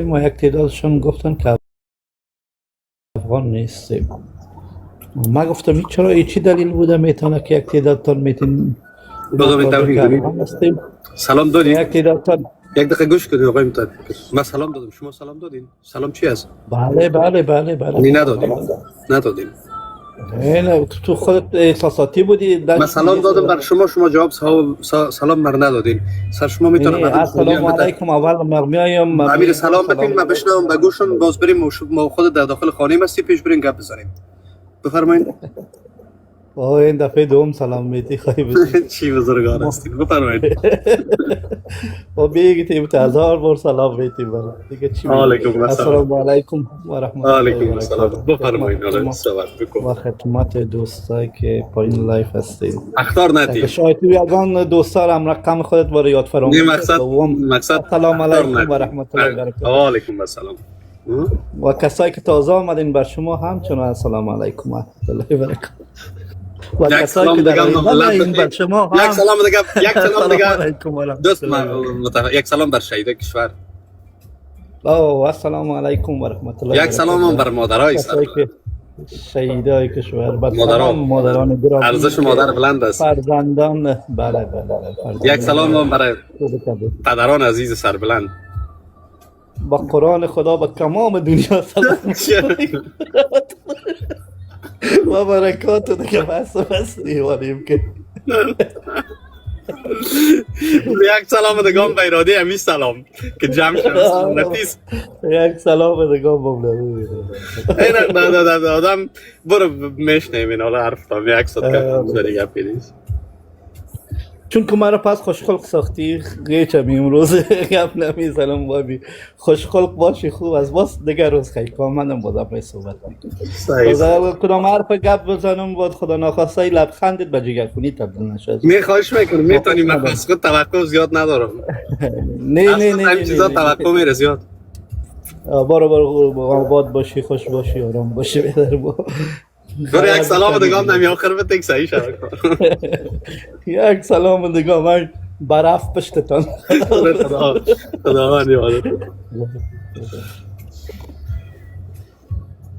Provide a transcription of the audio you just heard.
ما یک تعدادشون گفتن که افغان نیستیم. ما گفتم این چرا چی دلیل بوده میتونه که یک تعدادتان میتین بازم توفیق افغان هستیم. سلام دادین. یک تعدادتان یک دقیقه گوش کنید آقای متعال. من سلام دادم، شما سلام دادین. سلام چی است؟ بله نی ندادیم. این تو خودت احساساتی بودی. من سلام دادم بر شما جواب سلام بر ندادین. سر شما میتونم السلام علیکم اول میایم امیر سلام بکنیم من بشنوم به گوشم باز بریم ما خود در داخل خانه مستی پیش بریم گپ بزنیم. بفرمایید. این دفعه دوم سلام میتی خواهی بزنید. چی بزرگان هستین بفرمایید. و بگید 1000 بار سلام میتی برای دیگه چی. علیکم السلام علیکم و رحمت الله. علیکم السلام. بفرمایید. صحبت و خدمت دوستایی که پایین لایف هستید. اختار ندید. شاید تو یگان دوستا هم رقم خودت برای یاد فراموش مقصد سلام علیکم و رحمت الله و برکاته. و علیکم السلام. و کسایی که تازه آمدین بر شما همچنان السلام علیکم و رحمت الله و برکاته. و کسایی که در این بر شما یک سلام دیگه دوست یک سلام بر شهید کشور. السلام علیکم و رحمت الله. یک سلام بر مادرای شهیدای کشور. مادران گرامی ارزش مادر بلند است. فرزندان بله. یک سلام برای پدران عزیز سربلند. با قرآن خدا به تمام دنیا سلام و برکات دیگه بس دیوانیم که یک سلام دیگه به اراده امی سلام که جمع شد نفیس. یک سلام دیگه بمونه نه آدم برو میشنیم حالا حرف تام یک صد که دیگه پیدیست چون که مرا پس خوشخلق ساختی گیچم امروز گپ نمیزنم بابی. خوشخلق باشی خوب از باز دیگر روز خیلی کامنم بازم پای صحبت میکنم. کدام حرف گپ بزنم بود خدا ناخواسته لبخندت به جگر خونی تبدیل نشد. خواهش میکنم میتونی من از خود توقع زیاد ندارم. نه همین چیزا توقع میره زیاد. برو آباد باشی خوش باشی آرام باشی بهتر با. برو یک سلام دیگه هم نمی آخر بتک صحیح شد. یک سلام دیگه من برف پشتتان. خدا